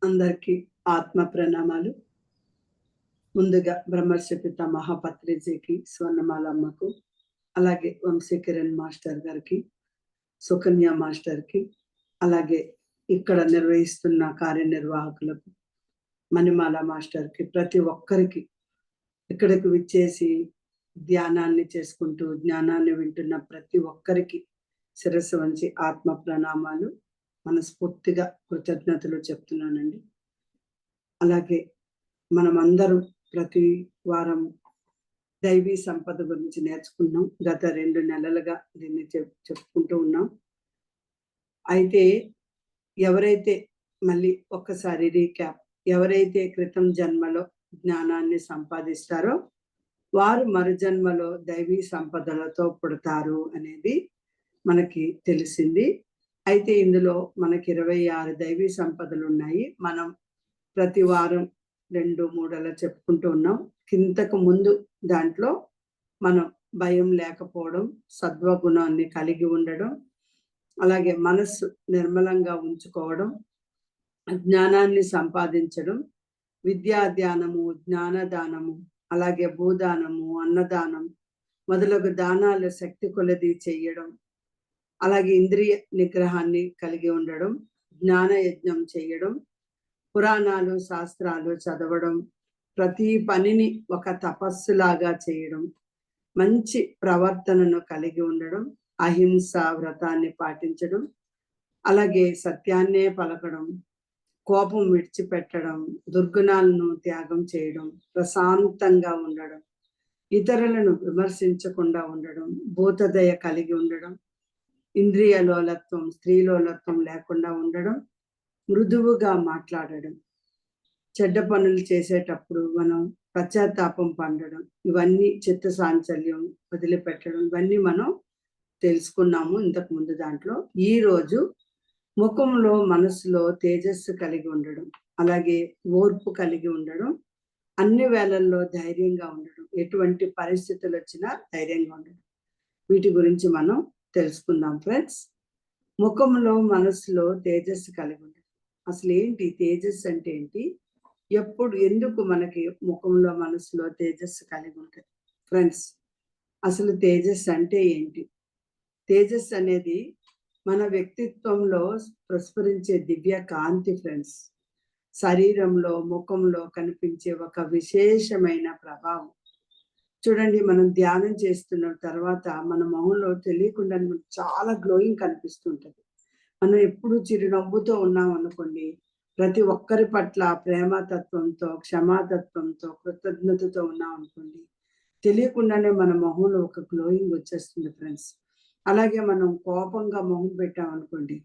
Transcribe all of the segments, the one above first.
అందరికీ ఆత్మ ప్రణామాలు. ముందుగా బ్రహ్మర్షి పితామహ పత్రిజీకి, స్వర్ణమాలమ్మకు, అలాగే వంశీకిరణ్ మాస్టర్ గారికి, సుకన్య మాస్టర్కి, అలాగే ఇక్కడ నిర్వహిస్తున్న కార్యనిర్వాహకులకు, మణిమాల మాస్టర్కి, ప్రతి ఒక్కరికి ఇక్కడికి విచ్చేసి ధ్యానాన్ని చేసుకుంటూ జ్ఞానాన్ని వింటున్న ప్రతి ఒక్కరికి శిరస్సు వంచి ఆత్మ ప్రణామాలు, మనస్ఫూర్తిగా కృతజ్ఞతలు చెప్తున్నానండి. అలాగే మనమందరం ప్రతి వారం దైవీ సంపద గురించి నేర్చుకున్నాం. గత 2 నెలలుగా దీన్ని చెప్పుకుంటూ ఉన్నాం. అయితే ఎవరైతే మళ్ళీ ఒక్కసారి రీక్యాప్, ఎవరైతే క్రితం జన్మలో జ్ఞానాన్ని సంపాదిస్తారో వారు మరుజన్మలో దైవీ సంపదలతో పుడతారు అనేది మనకి తెలిసింది. అయితే ఇందులో మనకి 26 దైవీ సంపదలు ఉన్నాయి. మనం ప్రతి వారం 2-3 అలా చెప్పుకుంటూ ఉన్నాం. ఇంతకు ముందు దాంట్లో మనం భయం లేకపోవడం, సద్వగుణాన్ని కలిగి ఉండడం, అలాగే మనస్సు నిర్మలంగా ఉంచుకోవడం, జ్ఞానాన్ని సంపాదించడం, విద్యా ధ్యానము, జ్ఞానదానము, అలాగే భూదానము, అన్నదానం మొదలగు దానాలు శక్తి కొలది చేయడం, అలాగే ఇంద్రియ నిగ్రహాన్ని కలిగి ఉండడం, జ్ఞాన యజ్ఞం చేయడం, పురాణాలు శాస్త్రాలు చదవడం, ప్రతి పనిని ఒక తపస్సులాగా చేయడం, మంచి ప్రవర్తనను కలిగి ఉండడం, అహింస వ్రతాన్ని పాటించడం, అలాగే సత్యాన్నే పలకడం, కోపం విడిచిపెట్టడం, దుర్గుణాలను త్యాగం చేయడం, ప్రశాంతంగా ఉండడం, ఇతరులను విమర్శించకుండా ఉండడం, భూతదయ కలిగి ఉండడం, ఇంద్రియ లోలత్వం, స్త్రీలోలత్వం లేకుండా ఉండడం, మృదువుగా మాట్లాడడం, చెడ్డ పనులు చేసేటప్పుడు మనం పశ్చాత్తాపం పొందడం, ఇవన్నీ చిత్తసాంచల్యం వదిలిపెట్టడం, ఇవన్నీ మనం తెలుసుకున్నాము ఇంతకు ముందు దాంట్లో. ఈ రోజు ముఖంలో మనసులో తేజస్సు కలిగి ఉండడం, అలాగే ఓర్పు కలిగి ఉండడం, అన్ని వేళల్లో ధైర్యంగా ఉండడం, ఎటువంటి పరిస్థితులు వచ్చినా ధైర్యంగా ఉండడం, వీటి గురించి మనం తెలుసుకుందాం ఫ్రెండ్స్. ముఖంలో మనసులో తేజస్సు కలిగి ఉండడం. అసలు ఏంటి తేజస్సు అంటే ఏంటి? ఎందుకు మనకి ముఖంలో మనసులో తేజస్సు కలిగి ఉంటుంది ఫ్రెండ్స్? అసలు తేజస్సు అంటే ఏంటి? తేజస్సు అనేది మన వ్యక్తిత్వంలో ప్రస్ఫురించే దివ్య కాంతి ఫ్రెండ్స్. శరీరంలో, ముఖంలో కనిపించే ఒక విశేషమైన ప్రభావం. చూడండి, మనం ధ్యానం చేస్తున్న తర్వాత మన మొహంలో తెలియకుండా చాలా గ్లోయింగ్ కనిపిస్తుంటది. మనం ఎప్పుడు చిరునవ్వుతో ఉన్నాం అనుకోండి, ప్రతి ఒక్కరి పట్ల ప్రేమతత్వంతో, క్షమాతత్వంతో, కృతజ్ఞతతో ఉన్నాం అనుకోండి, తెలియకుండానే మన మొహంలో ఒక గ్లోయింగ్ వచ్చేస్తుంది ఫ్రెండ్స్. అలాగే మనం కోపంగా మొహం పెట్టాం అనుకోండి,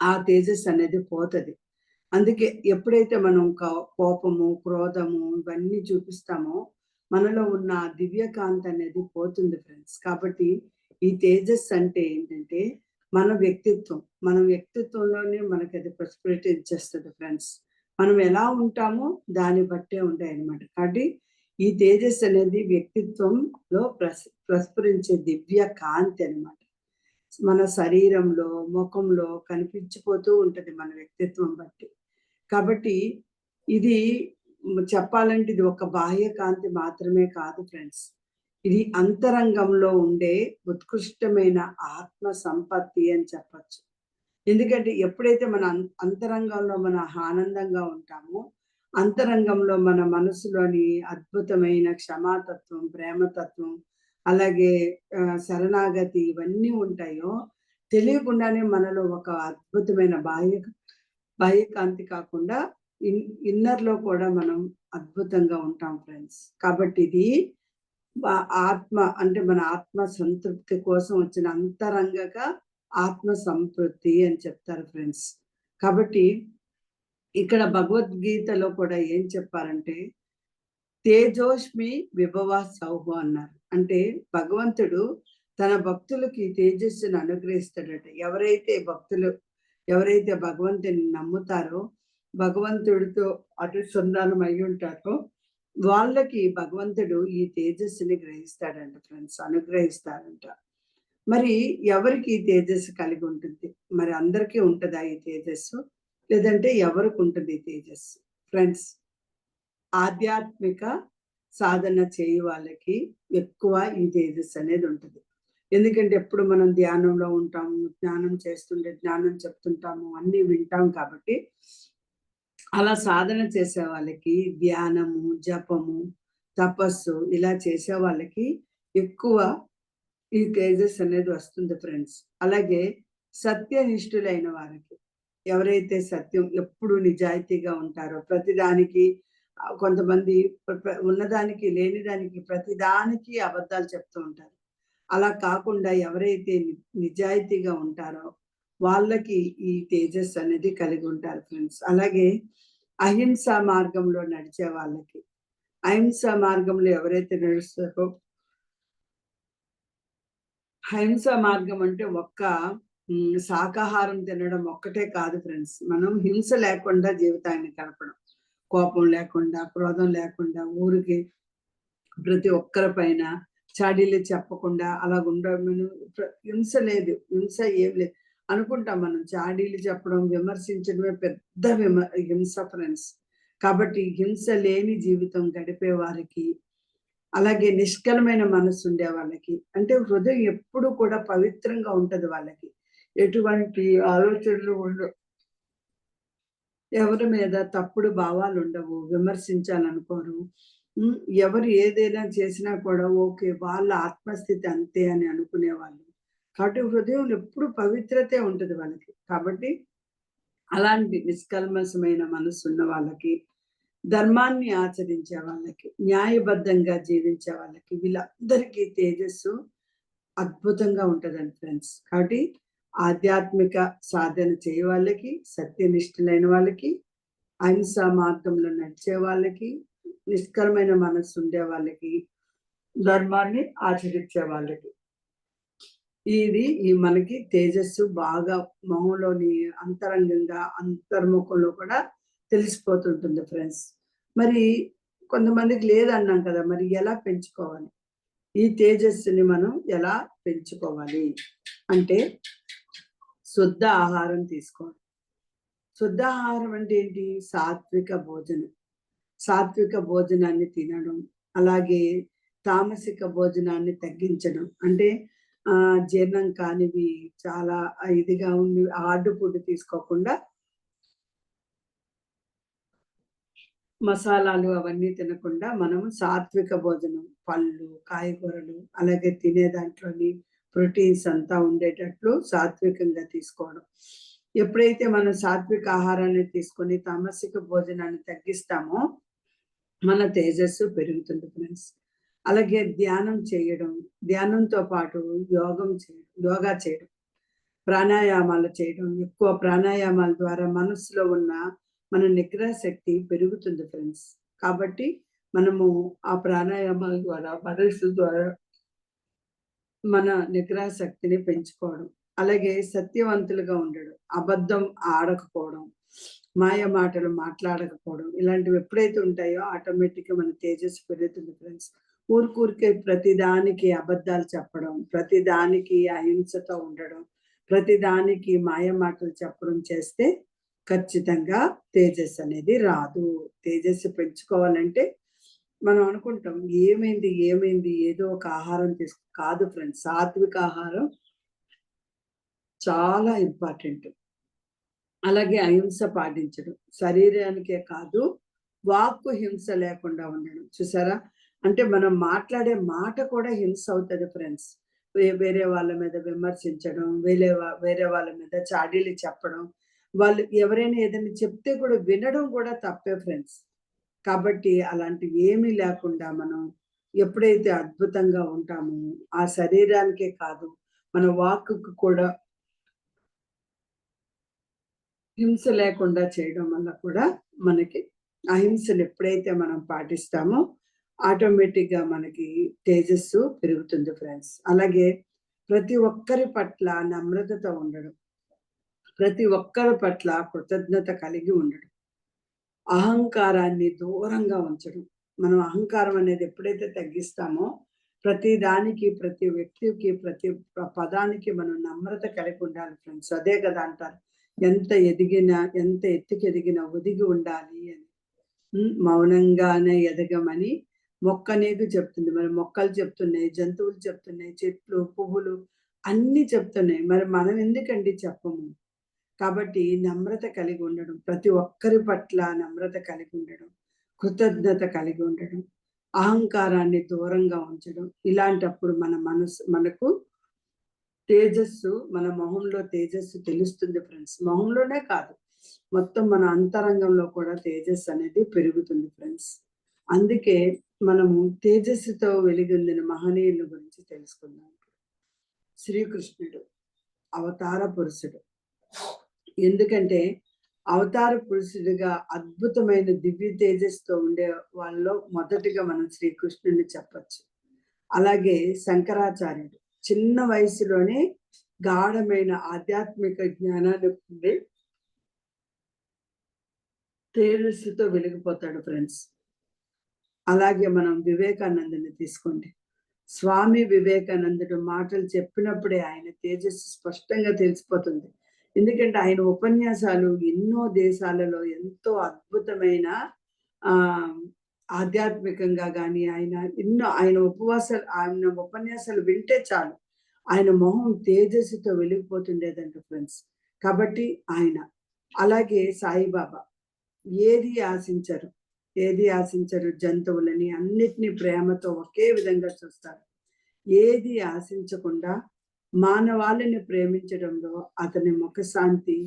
ఆ తేజస్సు అనేది పోతది. అందుకే ఎప్పుడైతే మనం కోపము, క్రోధము ఇవన్నీ చూపిస్తామో మనలో ఉన్న దివ్యకాంతి అనేది పోతుంది ఫ్రెండ్స్. కాబట్టి ఈ తేజస్సు అంటే ఏంటంటే మన వ్యక్తిత్వంలోనే మనకి అది ప్రస్ఫురిటీ ఇచ్చేస్తుంది ఫ్రెండ్స్. మనం ఎలా ఉంటామో దాన్ని బట్టే ఉంటాయి అన్నమాట. కాబట్టి ఈ తేజస్సు అనేది వ్యక్తిత్వంలో ప్రస్ఫురించే దివ్య కాంతి అన్నమాట. మన శరీరంలో, ముఖంలో కనిపించిపోతూ ఉంటది మన వ్యక్తిత్వం బట్టి. కాబట్టి ఇది చెప్పాలంటే ఇది ఒక బాహ్య కాంతి మాత్రమే కాదు ఫ్రెండ్స్. ఇది అంతరంగంలో ఉండే ఉత్కృష్టమైన ఆత్మ సంపత్తి అని చెప్పచ్చు. ఎందుకంటే ఎప్పుడైతే మన అంతరంగంలో మన ఆనందంగా ఉంటామో, అంతరంగంలో మన మనసులోని అద్భుతమైన క్షమాతత్వం, ప్రేమతత్వం, అలాగే శరణాగతి ఇవన్నీ ఉంటాయో, తెలియకుండానే మనలో ఒక అద్భుతమైన బాహ్యకాంతి కాకుండా ఇన్నర్లో కూడా మనం అద్భుతంగా ఉంటాం ఫ్రెండ్స్. కాబట్టి ఇది ఆత్మ అంటే మన ఆత్మ సంతృప్తి కోసం వచ్చిన అంతరంగగా ఆత్మ సంతృప్తి అని చెప్తారు ఫ్రెండ్స్. కాబట్టి ఇక్కడ భగవద్గీతలో కూడా ఏం చెప్పారంటే తేజోష్మి విభవ సౌహు అన్నారు. అంటే భగవంతుడు తన భక్తులకి తేజస్సును అనుగ్రహిస్తాడట. ఎవరైతే భగవంతుని నమ్ముతారో, భగవంతుడితో అనుసంధానం అయి ఉంటారో వాళ్ళకి భగవంతుడు ఈ తేజస్సుని గ్రహిస్తాడంట ఫ్రెండ్స్, అనుగ్రహిస్తాడంట. మరి ఎవరికి ఈ తేజస్సు కలిగి ఉంటుంది? మరి అందరికీ ఉంటుందా ఈ తేజస్సు? లేదంటే ఎవరికి ఉంటుంది ఈ తేజస్సు? ఫ్రెండ్స్, ఆధ్యాత్మిక సాధన చేయి వాళ్ళకి ఎక్కువ ఈ తేజస్సు అనేది ఉంటుంది. ఎందుకంటే ఎప్పుడు మనం ధ్యానంలో ఉంటాము, జ్ఞానం చేస్తుంటే జ్ఞానం చెప్తుంటాము, అన్నీ వింటాం కాబట్టి అలా సాధన చేసే వాళ్ళకి ధ్యానము, జపము, తపస్సు ఇలా చేసే వాళ్ళకి ఎక్కువ ఈ తేజస్ అనేది వస్తుంది ఫ్రెండ్స్. అలాగే సత్యనిష్ఠులైన వారికి, ఎవరైతే సత్యం ఎప్పుడు నిజాయితీగా ఉంటారో ప్రతిదానికి కొంతమంది ఉన్నదానికి లేనిదానికి ప్రతిదానికి అబద్ధాలు చెప్తూ ఉంటారు. అలా కాకుండా ఎవరైతే నిజాయితీగా ఉంటారో వాళ్ళకి ఈ తేజస్ అనేది కలిగి ఉంటారు ఫ్రెండ్స్. అలాగే అహింసా మార్గంలో నడిచే వాళ్ళకి, అహింసా మార్గంలో ఎవరైతే నడుస్తారో, అహింసా మార్గం అంటే ఒక్క శాకాహారం తినడం ఒక్కటే కాదు ఫ్రెండ్స్. మనం హింస లేకుండా జీవితాన్ని గడపడం. కోపం లేకుండా, క్రోధం లేకుండా, ఊరికి ప్రతి ఒక్కరి పైన చాడీలు చెప్పకుండా హింస లేదు. హింస ఏం లేదు. అనుకుంటాం మనం చాడీలు చెప్పడం, విమర్శించడమే పెద్ద హింస ఫ్రెండ్స్. కాబట్టి హింస లేని జీవితం గడిపే వారికి, అలాగే నిష్కలమైన మనస్సు ఉండే వాళ్ళకి, అంటే హృదయం ఎప్పుడు కూడా పవిత్రంగా ఉంటది వాళ్ళకి. ఎటువంటి ఆలోచనలు ఉండవు. ఎవరి మీద తప్పుడు భావాలు ఉండవు. విమర్శించాలనుకోరు. ఎవరు ఏదైనా చేసినా కూడా ఓకే. వాళ్ళ ఆత్మస్థితి అంతే అని అనుకునేవాళ్ళు. కాబట్టి హృదయంలో ఎప్పుడు పవిత్రతే ఉంటది వాళ్ళకి. కాబట్టి అలాంటి నిష్కల్మషమైన మనసున్న వాళ్ళకి, ధర్మాన్ని ఆచరించే వాళ్ళకి, న్యాయబద్ధంగా జీవించే వాళ్ళకి, వీళ్ళందరికీ తేజస్సు అద్భుతంగా ఉంటదండి ఫ్రెండ్స్. కాబట్టి ఆధ్యాత్మిక సాధన చేయ వాళ్ళకి, సత్యనిష్ఠులైన వాళ్ళకి, అహింసా మార్గంలో నడిచే వాళ్ళకి, నిష్కలమైన మనస్సు ఉండే వాళ్ళకి, ధర్మాన్ని ఆచరించే వాళ్ళకి, ఇది ఈ మనకి తేజస్సు బాగా మొహంలోని అంతరంగంగా అంతర్ముఖంలో కూడా తెలిసిపోతుంటుంది ఫ్రెండ్స్. మరి కొంతమందికి లేదన్నాం కదా, మరి ఎలా పెంచుకోవాలి ఈ తేజస్సుని? మనం ఎలా పెంచుకోవాలి అంటే శుద్ధ ఆహారం తీసుకోవాలి. శుద్ధ ఆహారం అంటే ఏంటి? సాత్విక భోజనం. సాత్విక భోజనాన్ని తినడం, అలాగే తామసిక భోజనాన్ని తగ్గించడం. అంటే జీర్ణం కానివి, చాలా ఇదిగా ఉండి హార్డ్ ఫుడ్ తీసుకోకుండా మసాలాలు అవన్నీ తినకుండా మనము సాత్విక భోజనం, పళ్ళు, కాయగూరలు, అలాగే తినే దాంట్లోని ప్రోటీన్స్ అంతా ఉండేటట్లు సాత్వికంగా తీసుకోవడం. ఎప్పుడైతే మనం సాత్విక ఆహారాన్ని తీసుకొని తామసిక భోజనాన్ని తగ్గిస్తామో మన తేజస్సు పెరుగుతుంది ఫ్రెండ్స్. అలాగే ధ్యానం చేయడం, ధ్యానంతో పాటు యోగా చేయడం, ప్రాణాయామాలు చేయడం. ఎక్కువ ప్రాణాయామాల ద్వారా మనసులో ఉన్న మన నిగ్రహ శక్తి పెరుగుతుంది ఫ్రెండ్స్. కాబట్టి మనము ఆ ప్రాణాయామాల ద్వారా, మనస్సు ద్వారా మన నిగ్రహ శక్తిని పెంచుకోవడం. అలాగే సత్యవంతులుగా ఉండడం, అబద్ధం ఆడకపోవడం, మాయ మాటలు మాట్లాడకపోవడం, ఇలాంటివి ఎప్పుడైతే ఉంటాయో ఆటోమేటిక్గా మన తేజస్సు పెరుగుతుంది ఫ్రెండ్స్. ఊరికే ప్రతిదానికి అబద్ధాలు చెప్పడం, ప్రతిదానికి అహింసతో ఉండడం, ప్రతిదానికి మాయ మాటలు చెప్పడం చేస్తే ఖచ్చితంగా తేజస్సు అనేది రాదు. తేజస్సు పెంచుకోవాలంటే మనం అనుకుంటాం ఏమైంది ఏదో ఒక ఆహారం కాదు ఫ్రెండ్స్. సాత్విక ఆహారం చాలా ఇంపార్టెంట్. అలాగే అహింస పాటించడం, శరీరానికే కాదు వాక్కు హింస లేకుండా ఉండడం. చూసారా? అంటే మనం మాట్లాడే మాట కూడా హింస అవుతుంది ఫ్రెండ్స్. వేరే వాళ్ళ మీద విమర్శించడం, వేరే వాళ్ళ మీద చాడీలు చెప్పడం, వాళ్ళు ఎవరైనా ఏదైనా చెప్తే కూడా వినడం కూడా తప్పే ఫ్రెండ్స్. కాబట్టి అలాంటివి ఏమీ లేకుండా మనం ఎప్పుడైతే అద్భుతంగా ఉంటామో, ఆ శరీరానికే కాదు మన వాక్కుకు కూడా హింస లేకుండా చేయడం వల్ల కూడా మనకి అహింసను ఎప్పుడైతే మనం పాటిస్తామో ఆటోమేటిక్గా మనకి తేజస్సు పెరుగుతుంది ఫ్రెండ్స్. అలాగే ప్రతి ఒక్కరి పట్ల నమ్రతతో ఉండడం, ప్రతి ఒక్కరి పట్ల కృతజ్ఞత కలిగి ఉండడం, అహంకారాన్ని దూరంగా ఉంచడం. మనం అహంకారం అనేది ఎప్పుడైతే తగ్గిస్తామో ప్రతి దానికి, ప్రతి వ్యక్తికి, ప్రతి పదానికి మనం నమ్రత కలిగి ఉండాలి ఫ్రెండ్స్. అదే కదా అంటారు, ఎంత ఎదిగినా, ఎంత ఎత్తుకెదిగినా ఒదిగి ఉండాలి అని. మౌనంగానే ఎదగమని మొక్క అనేది చెప్తుంది. మరి మొక్కలు చెప్తున్నాయి, జంతువులు చెప్తున్నాయి, చెట్లు, పువ్వులు అన్నీ చెప్తున్నాయి. మరి మనం ఎందుకండి చెప్పము? కాబట్టి నమ్రత కలిగి ఉండడం, ప్రతి ఒక్కరి పట్ల నమ్రత కలిగి ఉండడం, కృతజ్ఞత కలిగి ఉండడం, అహంకారాన్ని దూరంగా ఉంచడం. ఇలాంటప్పుడు మన మనకు తేజస్సు, మన మొహంలో తేజస్సు తెలుస్తుంది ఫ్రెండ్స్. మొహంలోనే కాదు, మొత్తం మన అంతరంగంలో కూడా తేజస్సు అనేది పెరుగుతుంది ఫ్రెండ్స్. అందుకే మనము తేజస్సుతో వెలిగొందిన మహనీయుల గురించి తెలుసుకుందాం. శ్రీకృష్ణుడు అవతార పురుషుడు. ఎందుకంటే అవతార పురుషుడిగా అద్భుతమైన దివ్య తేజస్సుతో ఉండే వాళ్ళలో మొదటిగా మనం శ్రీకృష్ణుడిని చెప్పచ్చు. అలాగే శంకరాచార్యుడు చిన్న వయసులోనే గాఢమైన ఆధ్యాత్మిక జ్ఞానాన్ని పొంది తేజస్సుతో వెలిగిపోతాడు ఫ్రెండ్స్. అలాగే మనం వివేకానందుని తీసుకోండి. స్వామి వివేకానందుడు మాటలు చెప్పినప్పుడే ఆయన తేజస్సు స్పష్టంగా తెలిసిపోతుంది. ఎందుకంటే ఆయన ఉపన్యాసాలు ఎన్నో దేశాలలో ఎంతో అద్భుతమైన ఆ ఆధ్యాత్మికంగా కానీ ఆయన ఉపన్యాసాలు వింటే చాలు ఆయన మొహం తేజస్సుతో వెలిగిపోతుండేదంట ఫ్రెండ్స్. కాబట్టి ఆయన అలాగే సాయిబాబా ఏది ఆశించరు జంతువులని అన్నిటినీ ప్రేమతో ఒకే విధంగా చూస్తారు. ఏది ఆశించకుండా మానవాళిని ప్రేమించడంలో అతని ముఖశాంతి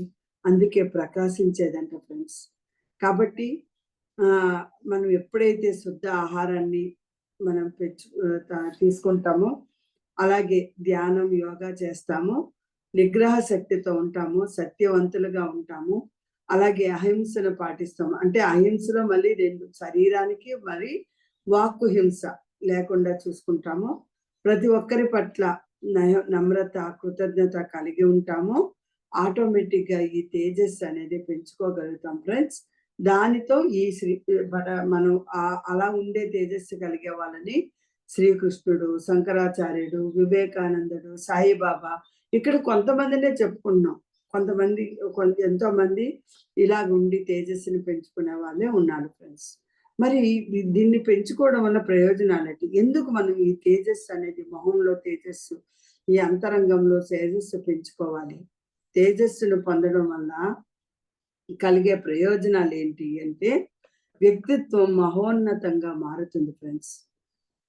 అందుకే ప్రకాశించేదంట ఫ్రెండ్స్. కాబట్టి మనం ఎప్పుడైతే శుద్ధ ఆహారాన్ని మనం తీసుకుంటామో, అలాగే ధ్యానం, యోగా చేస్తామో, నిగ్రహ శక్తితో ఉంటాము, సత్యవంతులుగా ఉంటాము, అలాగే అహింసను పాటిస్తాము. అంటే అహింసలో మళ్ళీ 2 శరీరానికి మరి వాక్కు హింస లేకుండా చూసుకుంటాము. ప్రతి ఒక్కరి పట్ల నమ్రత, కృతజ్ఞత కలిగి ఉంటాము. ఆటోమేటిక్గా ఈ తేజస్సు అనేది పెంచుకోగలుగుతాం ఫ్రెండ్స్. దానితో మనం అలా ఉండే తేజస్సు కలిగే వాళ్ళని శ్రీకృష్ణుడు, శంకరాచార్యుడు, వివేకానందుడు, సాయిబాబా ఇక్కడ కొంతమందినే చెప్పుకుంటున్నాం. ఎంతో మంది ఇలాగుండి తేజస్సుని పెంచుకునే వాళ్ళే ఉన్నారు ఫ్రెండ్స్. మరి దీన్ని పెంచుకోవడం వల్ల ప్రయోజనాలు ఏంటి? ఎందుకు మనం ఈ తేజస్సు అనేది మొహంలో తేజస్సు, ఈ అంతరంగంలో తేజస్సు పెంచుకోవాలి? తేజస్సును పొందడం వల్ల కలిగే ప్రయోజనాలు ఏంటి అంటే వ్యక్తిత్వం మహోన్నతంగా మారుతుంది ఫ్రెండ్స్.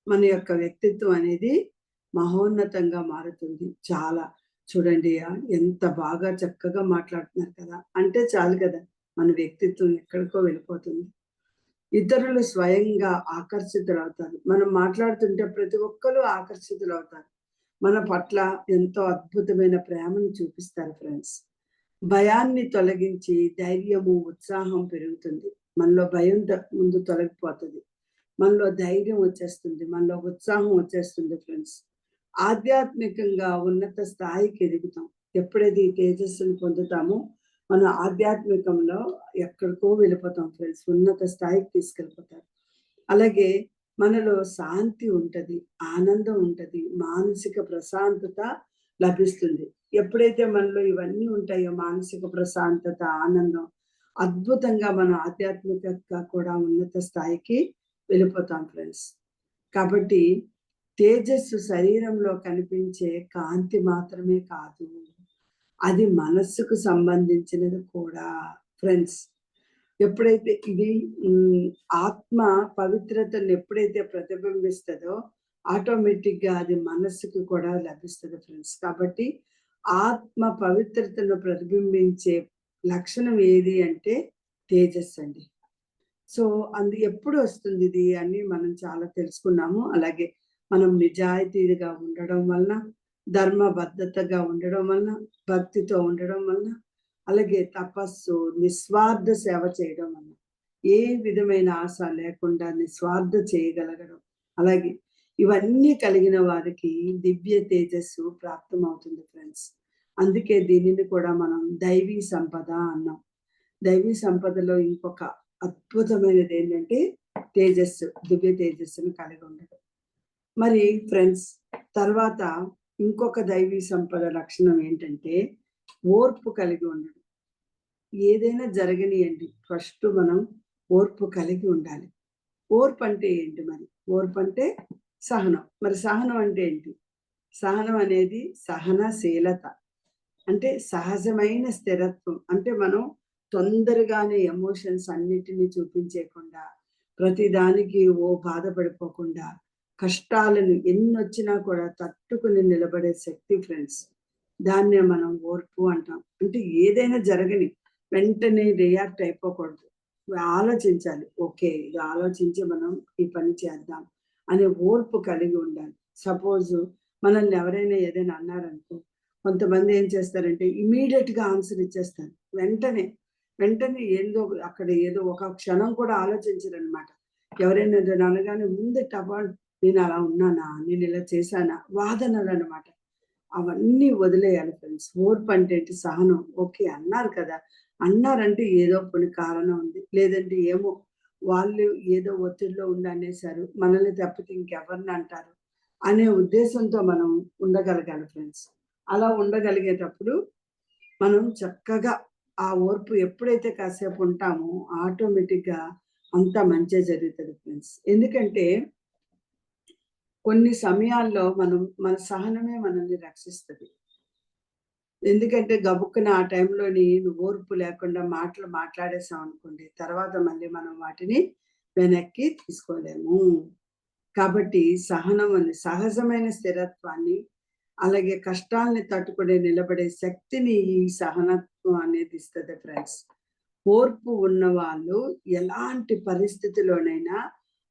మన యొక్క వ్యక్తిత్వం అనేది మహోన్నతంగా మారుతుంది. చాలా చూడండి ఎంత బాగా చక్కగా మాట్లాడుతున్నారు కదా, అంటే చాలు కదా మన వ్యక్తిత్వం ఎక్కడికో వెళ్ళిపోతుంది. ఇతరులు స్వయంగా ఆకర్షితులవుతారు. మనం మాట్లాడుతుంటే ప్రతి ఒక్కరు ఆకర్షితులవుతారు. మన పట్ల ఎంతో అద్భుతమైన ప్రేమను చూపిస్తారు ఫ్రెండ్స్. భయాన్ని తొలగించి ధైర్యము, ఉత్సాహం పెరుగుతుంది. మనలో భయం ముందు తొలగిపోతుంది, మనలో ధైర్యం వచ్చేస్తుంది, మనలో ఉత్సాహం వచ్చేస్తుంది ఫ్రెండ్స్. ఆధ్యాత్మికంగా ఉన్నత స్థాయికి ఎదుగుతాం. ఎప్పుడైతే ఈ తేజస్సును పొందుతామో మనం ఆధ్యాత్మికంలో ఎక్కడికో వెళ్ళిపోతాం ఫ్రెండ్స్, ఉన్నత స్థాయికి తీసుకెళ్ళిపోతారు. అలాగే మనలో శాంతి ఉంటది, ఆనందం ఉంటది, మానసిక ప్రశాంతత లభిస్తుంది. ఎప్పుడైతే మనలో ఇవన్నీ ఉంటాయో మానసిక ప్రశాంతత, ఆనందం, అద్భుతంగా మనం ఆధ్యాత్మికంగా కూడా ఉన్నత స్థాయికి వెళ్ళిపోతాం ఫ్రెండ్స్. కాబట్టి తేజస్సు శరీరంలో కనిపించే కాంతి మాత్రమే కాదు, అది మనస్సుకు సంబంధించినది కూడా ఫ్రెండ్స్. ఎప్పుడైతే ఇది ఆత్మ పవిత్రతను ఎప్పుడైతే ప్రతిబింబిస్తుందో ఆటోమేటిక్గా అది మనస్సుకు కూడా లభిస్తుంది ఫ్రెండ్స్. కాబట్టి ఆత్మ పవిత్రతను ప్రతిబింబించే లక్షణం ఏది అంటే తేజస్సు అండి. సో ఎప్పుడు వస్తుంది ఇది అని మనం చాలా తెలుసుకున్నాము. అలాగే మనం నిజాయితీగా ఉండడం వలన, ధర్మబద్ధతగా ఉండడం వలన, భక్తితో ఉండడం వలన, అలాగే తపస్సు, నిస్వార్థ సేవ చేయడం వలన, ఏ విధమైన ఆశ లేకుండా నిస్వార్థ చేయగలగడం, అలాగే ఇవన్నీ కలిగిన వారికి దివ్య తేజస్సు ప్రాప్తమవుతుంది ఫ్రెండ్స్. అందుకే దీనిని కూడా మనం దైవీ సంపద అన్నాం. దైవీ సంపదలో ఇంకొక అద్భుతమైనది ఏంటంటే తేజస్సు, దివ్య తేజస్సును కలిగి ఉండడం. మరి ఫ్రెండ్స్ తర్వాత ఇంకొక దైవీ సంపద లక్షణం ఏంటంటే ఓర్పు కలిగి ఉండడం. ఏదైనా జరగనియండి. ఫస్ట్ మనం ఓర్పు కలిగి ఉండాలి. ఓర్పు అంటే ఏంటి మరి? ఓర్పు అంటే సహనం. మరి సహనం అంటే ఏంటి? సహనం అనేది సహనశీలత. అంటే సహజమైన స్థిరత్వం. అంటే మనం తొందరగానే ఎమోషన్స్ అన్నిటిని చూపించేయకుండా, ప్రతిదానికి బాధపడిపోకుండా, కష్టాలను ఎన్నొచ్చినా కూడా తట్టుకొని నిలబడే శక్తి ఫ్రెండ్స్. దాన్నే మనం ఓర్పు అంటాం. అంటే ఏదైనా జరగని వెంటనే రియాక్ట్ అయిపోకూడదు. ఆలోచించాలి. ఓకే. ఇది ఆలోచించి మనం ఈ పని చేద్దాం అనే ఓర్పు కలిగి ఉండాలి. సపోజు మనల్ని ఎవరైనా ఏదైనా అన్నారనుకో, కొంతమంది ఏం చేస్తారంటే ఇమ్మీడియేట్‌గా ఆన్సర్ ఇచ్చేస్తారు. వెంటనే, వెంటనే అక్కడ ఏదో ఒక క్షణం కూడా ఆలోచించరనమాట. ఎవరైనా ఏదైనా అనగానే ముందు టపాల్ నేను అలా ఉన్నానా? నేను ఇలా చేశానా? వాదనలనమాట. అవన్నీ వదిలేయాలి ఫ్రెండ్స్. ఓర్పు అంటే ఏంటి? సహనం. ఓకే. అన్నారు కదా! అన్నారంటే ఏదో కొన్ని కారణం ఉంది. లేదంటే ఏమో వాళ్ళు ఏదో ఒత్తిడిలో ఉండి అనేసారు. మనల్ని తప్పితే ఇంకెవరిని అంటారు అనే ఉద్దేశంతో మనం ఉండగలగాలి ఫ్రెండ్స్. అలా ఉండగలిగేటప్పుడు మనం చక్కగా ఆ ఓర్పు ఎప్పుడైతే కాసేపు ఉంటామో ఆటోమేటిక్‌గా అంతా మంచే జరుగుతది ఫ్రెండ్స్. ఎందుకంటే కొన్ని సమయాల్లో మన సహనమే మనల్ని రక్షిస్తది. ఎందుకంటే గబుక్కున ఆ టైంలోని ఓర్పు లేకుండా మాటలు మాట్లాడేసామనుకోండి, తర్వాత మళ్ళీ మనం వాటిని వెనక్కి తీసుకోలేము. కాబట్టి సహనం అని సహజమైన స్థిరత్వాన్ని, అలాగే కష్టాల్ని తట్టుకుని నిలబడే శక్తిని ఈ సహనత్వం అనేది ఇస్తది ఫ్రెండ్స్. ఓర్పు ఉన్నవాళ్ళు ఎలాంటి పరిస్థితిలోనైనా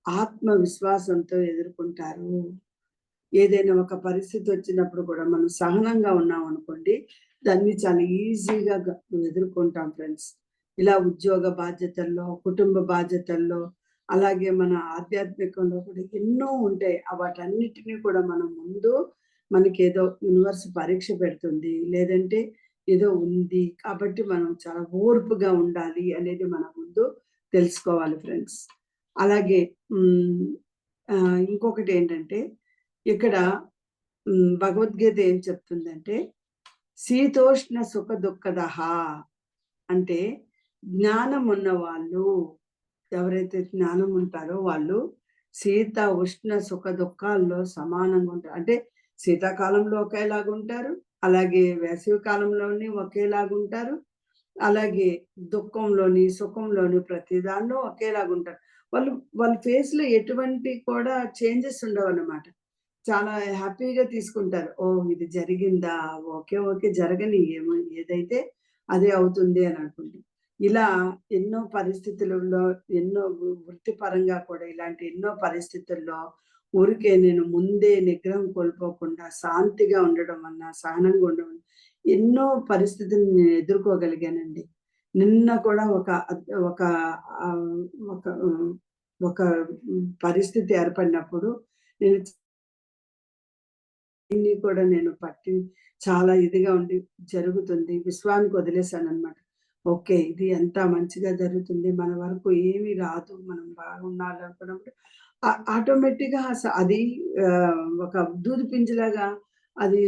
ఆత్మవిశ్వాసంతో ఎదుర్కొంటారు. ఏదైనా ఒక పరిస్థితి వచ్చినప్పుడు కూడా మనం సహనంగా ఉన్నామనుకోండి, దాన్ని చాలా ఈజీగా ఎదుర్కొంటాం ఫ్రెండ్స్. ఇలా ఉద్యోగ బాధ్యతల్లో, కుటుంబ బాధ్యతల్లో, అలాగే మన ఆధ్యాత్మికంలో కూడా ఎన్నో ఉంటాయి. వాటన్నిటిని కూడా మనం ముందు మనకేదో యూనివర్స్ పరీక్ష పెడుతుంది. లేదంటే ఏదో ఉంది. కాబట్టి మనం చాలా ఓర్పుగా ఉండాలి అనేది మనం ముందు తెలుసుకోవాలి ఫ్రెండ్స్. అలాగే హ్మ్. ఇంకొకటేంటంటే ఇక్కడ భగవద్గీత ఏం చెప్తుందంటే, శీతోష్ణ సుఖ దుఃఖదః అంటే జ్ఞానం ఉన్నవాళ్ళు, ఎవరైతే జ్ఞానం ఉంటారో వాళ్ళు శీత, ఉష్ణ, సుఖ దుఃఖాల్లో సమానంగా ఉంటారు. అంటే శీతాకాలంలో ఒకేలాగుంటారు. అలాగే వేసవి కాలంలోని ఒకేలాగుంటారు. అలాగే దుఃఖంలోని, సుఖంలోని ప్రతి దానిలో ఒకేలాగుంటారు. వాళ్ళు వాళ్ళ ఫేస్‌లో ఎటువంటి కూడా చేంజెస్ ఉండవన్నమాట. చాలా హ్యాపీగా తీసుకుంటారు. ఓహ్! ఇది జరిగిందా? ఓకే. ఓకే. జరగని ఏదైతే అదే అవుతుంది అని అనుకుంటూ. ఇలా ఎన్నో పరిస్థితులలో ఎన్నో వృత్తిపరంగా కూడా ఇలాంటి ఎన్నో పరిస్థితుల్లో ఊరికే నేను ముందే నిగ్రహం కోల్పోకుండా శాంతిగా ఉండడం వల్ల, సహనంగా ఉండడం ఎన్నో పరిస్థితులను నేను ఎదుర్కోగలిగానండి. నిన్న కూడా ఒక ఆహ్, ఒక ఒక పరిస్థితి ఏర్పడినప్పుడు నేను ఇన్ని కూడా నేను చాలా ఇదిగా ఉండి జరుగుతుంది. విశ్వానికి వదిలేసాననమాట. ఓకే. ఇది ఎంత మంచిగా జరుగుతుంది. మన వరకు ఏమి రాదు. మనం బాగుండాలనుకున్నప్పుడు ఆటోమేటిక్‌గా అది ఒక దూది పింజలాగా అది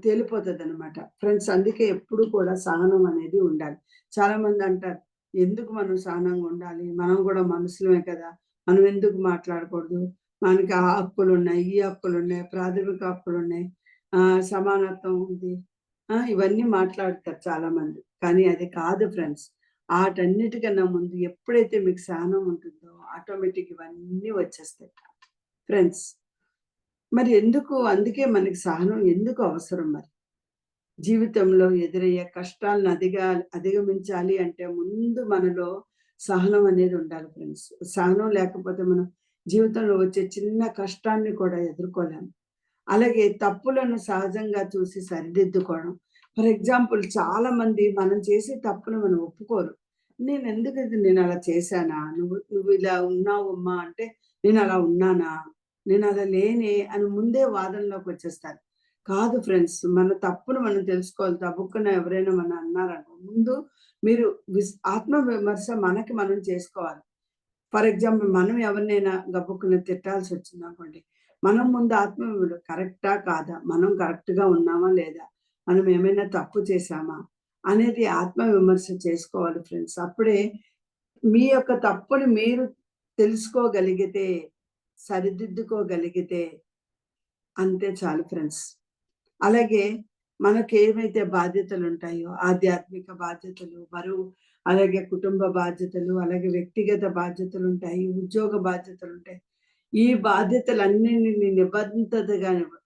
తేలిపోతదనమాట. ఫ్రెండ్స్ అందుకే ఎప్పుడు కూడా సహనం అనేది ఉండాలి. చాలామంది అంటారు, "ఎందుకు మనం సహనంగా ఉండాలి? మనం గూడా మనుషులమే కదా! మనం ఎందుకు మాట్లాడకూడదు? మనకి ఆ హక్కులున్నాయి, ఈ హక్కులున్నాయి, ప్రాథమిక హక్కులున్నాయి, సమానత్వం ఉంది." ఇవన్నీ మాట్లాడతారు చాలామంది. కానీ అది కాదు ఫ్రెండ్స్. ఆటన్నిటికన్నా ముందు ఎప్పుడైతే మీకు సహనం ఉంటుందో ఆటోమేటిక్ ఇవన్నీ వచ్చేస్తాయి. ఫ్రెండ్స్ మరి అందుకే మనకి సహనం ఎందుకు అవసరం మరి? జీవితంలో ఎదురయ్యే కష్టాలను అధిగమించాలి అంటే ముందు మనలో సహనం అనేది ఉండాలి ఫ్రెండ్స్. సహనం లేకపోతే మనం జీవితంలో వచ్చే చిన్న కష్టాన్ని కూడా ఎదుర్కోలేము. అలాగే తప్పులను సహజంగా చూసి సరిదిద్దుకోవడం. ఫర్ ఎగ్జాంపుల్ చాలామంది మనం చేసే తప్పును మనం ఒప్పుకోరు. నేను అలా చేశానా? నువ్వు ఇలా ఉన్నావమ్మా అంటే, నేను అలా ఉన్నానా? నేను అలా లేనే అని ముందే వాదనలోకొచ్చేస్తారు. కాదు ఫ్రెండ్స్. మన తప్పును మనం తెలుసుకోవాలి. తప్పుకున్న ఎవరైనా మన అన్నారనుకో, ముందు మీరు ఆత్మ విమర్శ మనకి మనం చేసుకోవాలి. ఫర్ ఎగ్జాంపుల్ మనం ఎవరినైనా గబుక్కున తిట్టాల్సొచ్చిందనుకోండి. మనం ముందు కరెక్టా? కాదా? మనం కరెక్ట్‌గా ఉన్నామా? లేదా? మనం ఏమైనా తప్పు చేశామా? అనేది ఆత్మవిమర్శ చేసుకోవాలి ఫ్రెండ్స్. అప్పుడే మీ యొక్క తప్పుని మీరు తెలుసుకోగలిగితే, సరిదిద్దుకోగలిగితే అంతే చాలు ఫ్రెండ్స్. అలాగే మనకేవైతే బాధ్యతలుంటాయో, ఆధ్యాత్మిక బాధ్యతలు, బరువు, అలాగే కుటుంబ బాధ్యతలు, అలాగే వ్యక్తిగత బాధ్యతలుంటాయి, ఉద్యోగ బాధ్యతలుంటాయి. ఈ బాధ్యతలన్నిటిని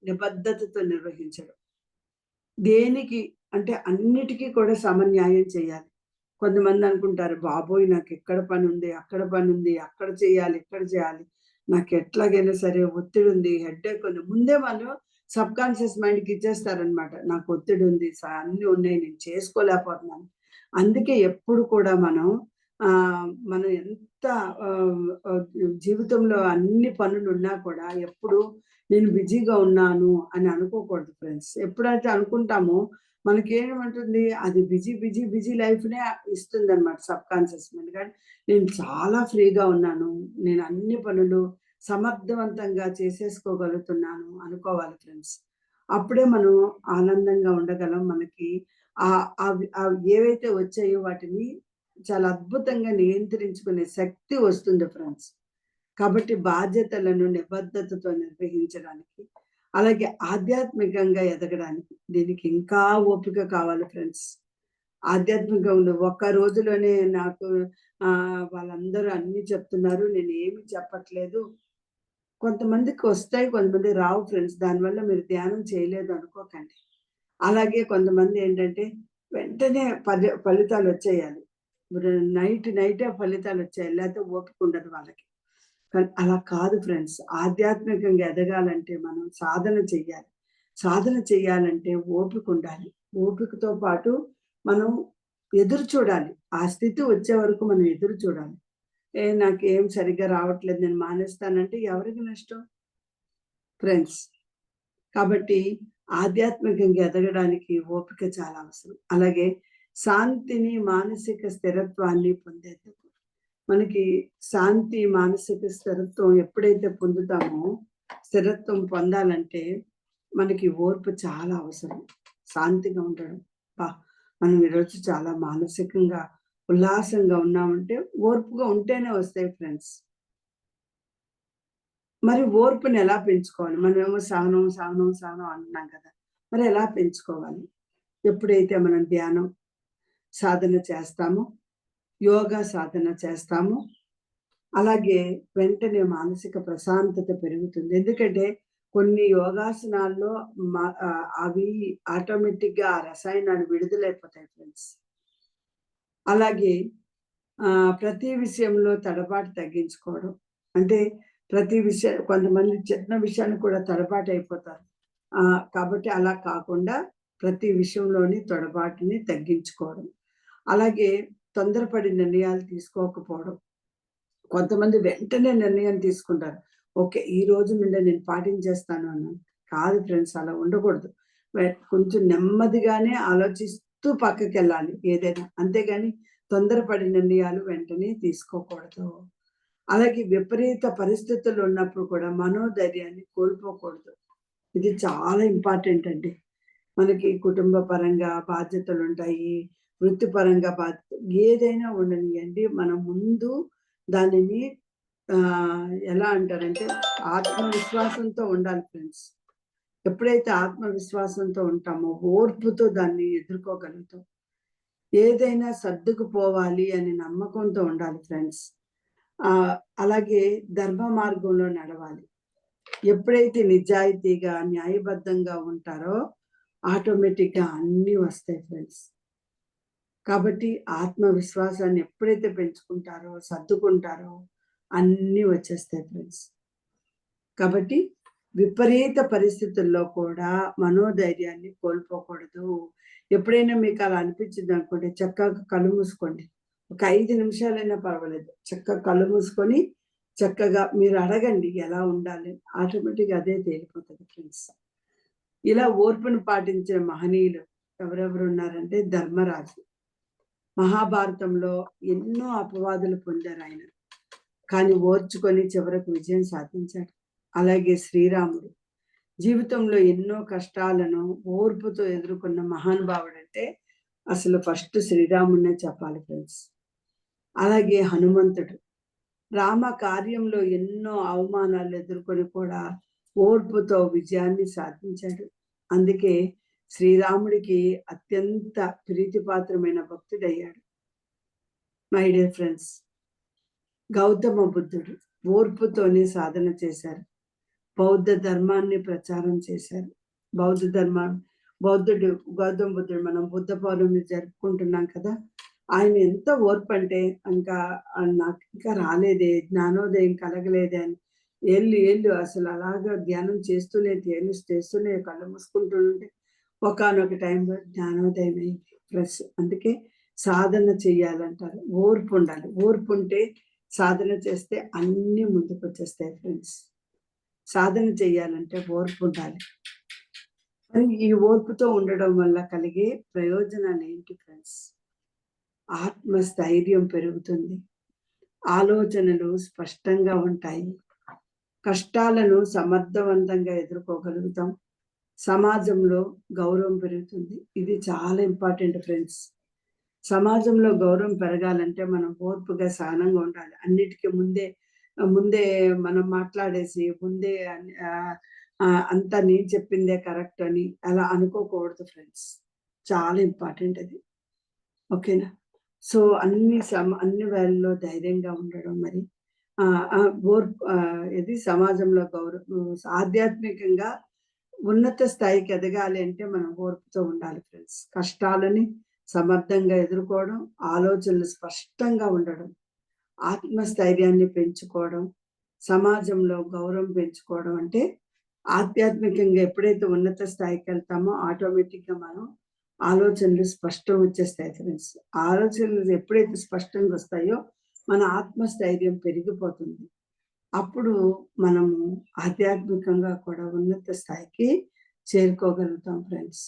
నిబద్ధతతో నిర్వహించడం. దేనికి అంటే అన్నిటికీ కూడా సమన్యాయం చేయాలి. కొంతమంది అనుకుంటారు, బాబోయ్! నాకిక్కడ పనుంది, అక్కడ పనుంది, అక్కడ చేయాలి, ఇక్కడ చేయాలి. నాకెట్లాగైనా సరే ఒత్తిడుంది, హెడ్‌ఏక్ ఉంది. ముందే వాళ్ళు సబ్‌కాన్షియస్ మైండ్‌కి ఇచ్చేస్తారనమాట. నాకు ఒత్తిడుంది, అన్నీ ఉన్నాయి, నేను చేసుకోలేకపోతున్నాను. అందుకే ఎప్పుడు కూడా మనం ఎంత జీవితంలో అన్ని పనులున్నా కూడా ఎప్పుడు నేను బిజీగా ఉన్నాను అని అనుకోకూడదు ఫ్రెండ్స్. ఎప్పుడైతే అనుకుంటామో మనకేమంటుంది అది బిజీ లైఫ్‌నే ఇస్తుందనమాట సబ్‌కాన్షియస్ మైండ్. కానీ నేను చాలా ఫ్రీగా ఉన్నాను. నేను అన్ని పనులు సమర్థవంతంగా చేసేసుకోగలుగుతున్నాను అనుకోవాలి ఫ్రెండ్స్. అప్పుడే మనం ఆనందంగా ఉండగలం. మనకి అవి ఏవైతే వచ్చాయో వాటిని చాలా అద్భుతంగా నియంత్రించుకునే శక్తి వస్తుంది ఫ్రెండ్స్. కాబట్టి బాధ్యతలను నిబద్ధతతో నిర్వహించడానికి, అలాగే ఆధ్యాత్మికంగా ఎదగడానికి దీనికి ఇంకా ఓపిక కావాలి ఫ్రెండ్స్. ఆధ్యాత్మికంగా ఒక్క రోజులోనే నాకు వాళ్ళందరూ అన్నీ చెప్తున్నారు. నేనేమి చెప్పట్లేదు. కొంతమందికి వస్తాయి, కొంతమందికి రావు ఫ్రెండ్స్. దానివల్ల మీరు ధ్యానం చేయలేదు అనుకోకండి. అలాగే కొంతమంది ఏంటంటే వెంటనే ఫలితాలొచ్చేయాలి. నైటే ఫలితాలొచ్చేయాలి. లేతే ఓపిక ఉండదు వాళ్ళకి. కానీ అలా కాదు ఫ్రెండ్స్. ఆధ్యాత్మికంగా ఎదగాలంటే మనం సాధన చెయ్యాలి. సాధన చెయ్యాలంటే ఓపికుండాలి. ఓపికతో పాటు మనం ఎదురు చూడాలి. ఆ స్థితి వచ్చే వరకు మనం ఎదురు చూడాలి. నాకేం సరిగ్గా రావట్లేదు, నేను మానేస్తానంటే ఎవరికి నష్టం? ఫ్రెండ్స్. కాబట్టి ఆధ్యాత్మికంగా ఎదగడానికి ఓపిక చాలా అవసరం. అలాగే శాంతిని, మానసిక స్థిరత్వాన్ని పొందేందుకు మనకి శాంతి, మానసిక స్థిరత్వం ఎప్పుడైతే పొందుతామో, స్థిరత్వం పొందాలంటే మనకి ఓర్పు చాలా అవసరం. శాంతిగా ఉండడం. అబ్బా! మనం ఈరోజు చాలా మానసికంగా ఉల్లాసంగా ఉన్నామంటే ఓర్పుగా ఉంటేనే వస్తాయి ఫ్రెండ్స్. మరి ఓర్పుని ఎలా పెంచుకోవాలి? మనమేమో సహనం అంటున్నాం కదా! మరి ఎలా పెంచుకోవాలి? ఎప్పుడైతే మనం ధ్యానం, సాధన చేస్తామో, యోగా సాధన చేస్తామో, అలాగే వెంటనే మానసిక ప్రశాంతత పెరుగుతుంది. ఎందుకంటే కొన్ని యోగాసనాల్లో అవి ఆటోమేటిక్‌గా ఆ రసాయనాలు విడుదలైపోతాయి ఫ్రెండ్స్. అలాగే ప్రతి విషయంలో తడబాటు తగ్గించుకోవడం. అంటే కొంతమంది చిన్న విషయానికి కూడా తడబాటయిపోతారు. కాబట్టి అలా కాకుండా ప్రతి విషయంలోని తొడబాటుని తగ్గించుకోవడం. అలాగే తొందరపడి నిర్ణయాలు తీసుకోకపోవడం. కొంతమంది వెంటనే నిర్ణయం తీసుకుంటారు. ఓకే. ఈ రోజు నుండే నేను పాటించేస్తాను అని. కాదు ఫ్రెండ్స్, అలా ఉండకూడదు. కొంచెం నెమ్మదిగానే ఆలోచిస్తూ పక్కకెళ్ళాలి ఏదైనా. అంతేగాని తొందరపడి నిర్ణయాలు వెంటనే తీసుకోకూడదు. అలాగే విపరీత పరిస్థితులు ఉన్నప్పుడు కూడా మనోధైర్యాన్ని కోల్పోకూడదు. ఇది చాలా ఇంపార్టెంట్ అండి. మనకి కుటుంబ పరంగా బాధ్యతలుంటాయి. వృత్తిపరంగా ఏదైనా ఉండనియండి. మనం ముందు దానిని ఎలా అంటారంటే ఆత్మవిశ్వాసంతో ఉండాలి ఫ్రెండ్స్. ఎప్పుడైతే ఆత్మవిశ్వాసంతో ఉంటామో, ఓర్పుతో దాన్ని ఎదుర్కోగలుగుతాం. ఏదైనా సర్దుకుపోవాలి అని నమ్మకంతో ఉండాలి ఫ్రెండ్స్. అలాగే ధర్మ మార్గంలో నడవాలి. ఎప్పుడైతే నిజాయితీగా, న్యాయబద్ధంగా ఉంటారో ఆటోమేటిక్‌గా అన్నీ వస్తాయి ఫ్రెండ్స్. కాబట్టి ఆత్మవిశ్వాసాన్ని ఎప్పుడైతే పెంచుకుంటారో, సర్దుకుంటారో అన్నీ వచ్చేస్తాయి ఫ్రెండ్స్. కాబట్టి విపరీత పరిస్థితుల్లో కూడా మనోధైర్యాన్ని కోల్పోకూడదు. ఎప్పుడైనా మీకు అలా అనిపించిందనుకోండి, చక్కగా కళ్ళు మూసుకోండి. ఒక 5 నిమిషాలైనా పర్వాలేదు. చక్కగా కళ్ళు మూసుకొని చక్కగా మీరు అడగండి ఎలా ఉండాలి. ఆటోమేటిక్‌గా అదే తేలిపోతది ఫ్రెండ్స్. ఇలా ఓర్పును పాటించిన మహనీయులు ఎవరెవరున్నారంటే ధర్మరాజు. మహాభారతంలో ఎన్నో అపవాదులు పొందారాయన. కానీ ఓర్చుకొని చివరకు విజయం సాధించాడు. అలాగే శ్రీరాముడు జీవితంలో ఎన్నో కష్టాలను ఓర్పుతో ఎదుర్కొన్న మహానుభావుడంటే అసలు ఫస్ట్ శ్రీరాముడినే చెప్పాలి ఫ్రెండ్స్. అలాగే హనుమంతుడు రామ కార్యంలో ఎన్నో అవమానాలు ఎదుర్కొని కూడా ఓర్పుతో విజయాన్ని సాధించాడు. అందుకే శ్రీరాముడికి అత్యంత ప్రీతిపాత్రమైన భక్తుడయ్యాడు. మై డియర్ ఫ్రెండ్స్, గౌతమ బుద్ధుడు ఓర్పుతోనే సాధన చేశారు. బౌద్ధ ధర్మాన్ని ప్రచారం చేశారు. బౌద్ధుడు గౌతమ బుద్ధుడు మనం బుద్ధ పౌర్ణమి జరుపుకుంటున్నాం కదా. ఆయన ఎంత ఓర్పు అంటే ఇంకా నాకు ఇంకా రాలేదే, జ్ఞానోదయం కలగలేదే అని ఏళ్ళు అసలు అలాగా ధ్యానం చేస్తూనే కళ్ళు మూసుకుంటుంటే ఒకానొక టైంలో జ్ఞానోదయం అయింది. ప్లస్ అందుకే సాధన చెయ్యాలంటారు. ఓర్పు ఉండాలి. ఓర్పు ఉంటే సాధన చేస్తే అన్ని ముందుకు వచ్చేస్తాయి ఫ్రెండ్స్. సాధన చెయ్యాలంటే ఓర్పు ఉండాలి. మరి ఈ ఓర్పుతో ఉండడం వల్ల కలిగే ప్రయోజనాలు ఏంటి ఫ్రెండ్స్? ఆత్మస్థైర్యం పెరుగుతుంది. ఆలోచనలు స్పష్టంగా ఉంటాయి. కష్టాలను సమర్థవంతంగా ఎదుర్కోగలుగుతాం. సమాజంలో గౌరవం పెరుగుతుంది. ఇది చాలా ఇంపార్టెంట్ ఫ్రెండ్స్. సమాజంలో గౌరవం పెరగాలంటే మనం ఓర్పుగా సహనంగా ఉండాలి. అన్నిటికీ ముందే మనం మాట్లాడేసి ముందే అంతా నేను చెప్పిందే కరెక్ట్ అని అలా అనుకోకూడదు ఫ్రెండ్స్. చాలా ఇంపార్టెంట్ అది. ఓకేనా? సో అన్ని వేళల్లో ధైర్యంగా ఉండడం, మరి ఇది సమాజంలో గౌరవం, ఆధ్యాత్మికంగా ఉన్నత స్థాయికి ఎదగాలి అంటే మనం ఓర్పుతో ఉండాలి ఫ్రెండ్స్. కష్టాలని సమర్థంగా ఎదుర్కోవడం, ఆలోచనలు స్పష్టంగా ఉండడం, ఆత్మస్థైర్యాన్ని పెంచుకోవడం, సమాజంలో గౌరవం పెంచుకోవడం అంటే ఆధ్యాత్మికంగా ఎప్పుడైతే ఉన్నత స్థాయికి వెళ్తామో ఆటోమేటిక్గా మనం ఆలోచనలు స్పష్టం వచ్చేస్తాయి ఫ్రెండ్స్. ఆలోచనలు ఎప్పుడైతే స్పష్టంగా వస్తాయో మన ఆత్మస్థైర్యం పెరిగిపోతుంది. అప్పుడు మనము ఆధ్యాత్మికంగా కూడా ఉన్నత స్థాయికి చేరుకోగలుగుతాం ఫ్రెండ్స్.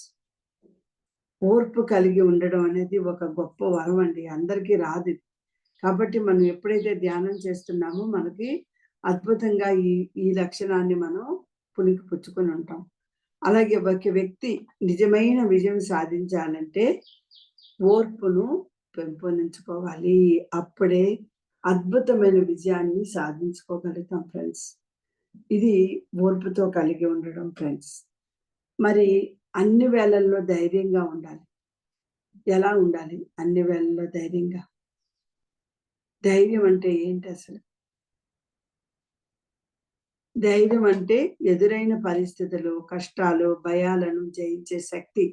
ఓర్పు కలిగి ఉండడం అనేది ఒక గొప్ప వరం అండి. అందరికీ రాదు. కాబట్టి మనం ఎప్పుడైతే ధ్యానం చేస్తున్నామో మనకి అద్భుతంగా ఈ లక్షణాన్ని మనం పుణికిపుచ్చుకొని ఉంటాం. అలాగే ఒక వ్యక్తి నిజమైన విజయం సాధించాలంటే ఓర్పును పెంపొందించుకోవాలి. అప్పుడే అద్భుతమైన విజయాన్ని సాధించుకోగలుగుతాం ఫ్రెండ్స్. ఇది ఓర్పుతో కలిగి ఉండడం ఫ్రెండ్స్. మరి అన్ని వేళల్లో ధైర్యంగా ఉండాలి. ఎలా ఉండాలి అన్ని వేళల్లో ధైర్యంగా? ధైర్యం అంటే ఏంటి అసలు? ధైర్యం అంటే ఎదురైన పరిస్థితులు, కష్టాలు, భయాలను జయించే శక్తి.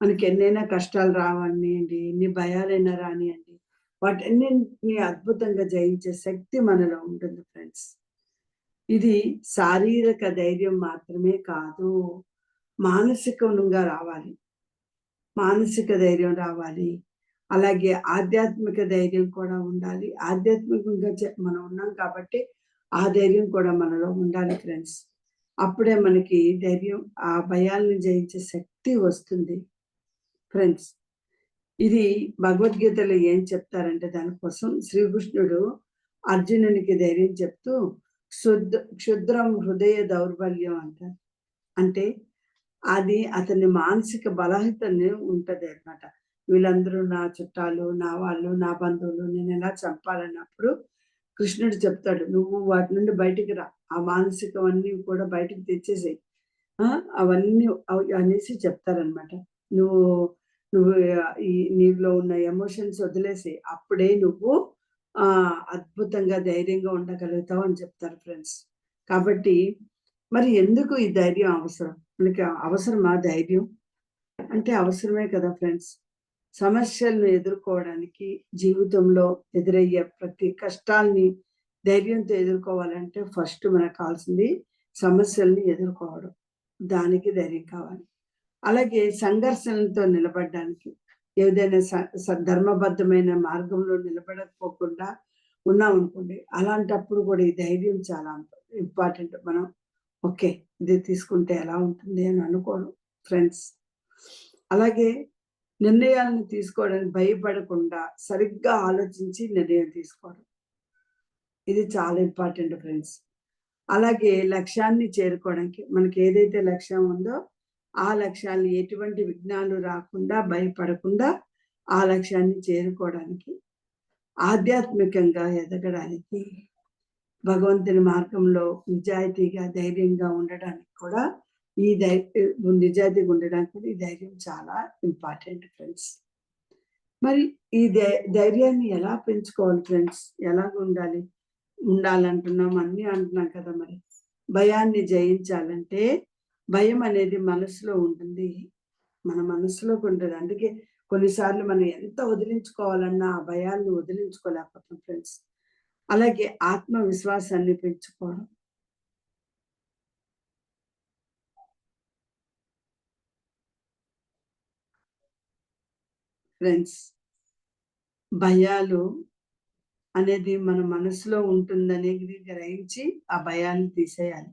మనకి ఎన్నైనా కష్టాలు రావనియండి, ఎన్ని భయాలైనా రానియండి, వాటన్నింటినీ అద్భుతంగా జయించే శక్తి మనలో ఉంటుంది ఫ్రెండ్స్. ఇది శారీరక ధైర్యం మాత్రమే కాదు, మానసికంగా రావాలి. మానసిక ధైర్యం రావాలి. అలాగే ఆధ్యాత్మిక ధైర్యం కూడా ఉండాలి. ఆధ్యాత్మికంగా మనం ఉన్నాం కాబట్టి ఆ ధైర్యం కూడా మనలో ఉండాలి ఫ్రెండ్స్. అప్పుడే మనకి ధైర్యం, ఆ భయాల్ని జయించే శక్తి వస్తుంది ఫ్రెండ్స్. ఇది భగవద్గీతలో ఏం చెప్తారంటే దానికోసం శ్రీకృష్ణుడు అర్జునునికి ధైర్యం చెప్తూ క్షుద్రం హృదయ దౌర్బల్యం అంటారు. అంటే అది అతని మానసిక బలహీనతని ఉంటది అన్నమాట. వీళ్ళందరూ నా చుట్టాలు, నా వాళ్ళు, నా బంధువులు, నేను ఎలా చంపాలన్నప్పుడు కృష్ణుడు చెప్తాడు, నువ్వు వాటి నుండి బయటికి రా, ఆ మానసికవన్నీ కూడా బయటికి తెచ్చేసేయి, అవన్నీ అనేసి చెప్తారనమాట. నువ్వు నువ్వు నీలో ఉన్న ఎమోషన్స్ వదిలేసి అప్పుడే నువ్వు అద్భుతంగా ధైర్యంగా ఉండగలుగుతావు అని చెప్తారు ఫ్రెండ్స్. కాబట్టి మరి ఎందుకు ఈ ధైర్యం అవసరం? మనకి అవసరమా ధైర్యం? అంటే అవసరమే కదా ఫ్రెండ్స్. సమస్యలను ఎదుర్కోవడానికి, జీవితంలో ఎదురయ్యే ప్రతి కష్టాల్ని ధైర్యంతో ఎదుర్కోవాలంటే ఫస్ట్ మనకు కావాల్సింది సమస్యల్ని ఎదుర్కోవడం. దానికి ధైర్యం కావాలి. అలాగే సంఘర్షణలతో నిలబడడానికి, ఏదైనా ధర్మబద్ధమైన మార్గంలో నిలబడకపోకుండా ఉన్నామనుకోండి, అలాంటప్పుడు కూడా ఈ ధైర్యం చాలా ఇంపార్టెంట్. మనం ఓకే, ఇది తీసుకుంటే ఎలా ఉంటుంది అని అనుకోవడం ఫ్రెండ్స్. అలాగే నిర్ణయాలను తీసుకోవడానికి భయపడకుండా సరిగ్గా ఆలోచించి నిర్ణయం తీసుకోవడం, ఇది చాలా ఇంపార్టెంట్ ఫ్రెండ్స్. అలాగే లక్ష్యాన్ని చేరుకోవడానికి, మనకి ఏదైతే లక్ష్యం ఉందో ఆ లక్ష్యాన్ని ఎటువంటి విఘ్నాలు రాకుండా భయపడకుండా ఆ లక్ష్యాన్ని చేరుకోవడానికి, ఆధ్యాత్మికంగా ఎదగడానికి, భగవంతుని మార్గంలో నిజాయితీగా, ధైర్యంగా ఉండడానికి కూడా నిజాయితీగా ఉండడానికి కూడా ఈ ధైర్యం చాలా ఇంపార్టెంట్ ఫ్రెండ్స్. మరి ఈ ధైర్యాన్ని ఎలా పెంచుకోవాలి ఫ్రెండ్స్? ఎలాగ ఉండాలంటున్నాం, అన్నీ అంటున్నాం కదా మరి. భయాన్ని జయించాలంటే భయం అనేది మనసులో ఉంటుంది. మన మనసులోకి ఉంటుంది. అందుకే కొన్నిసార్లు మనం ఎంత వదిలించుకోవాలన్నా ఆ భయాన్ని వదిలించుకోలేకపోతాం ఫ్రెండ్స్. అలాగే ఆత్మవిశ్వాసాన్ని పెంచుకోవడం. ఫ్రెండ్స్, భయాలు అనేది మన మనసులో ఉంటుందనేది గ్రహించి ఆ భయాన్ని తీసేయాలి.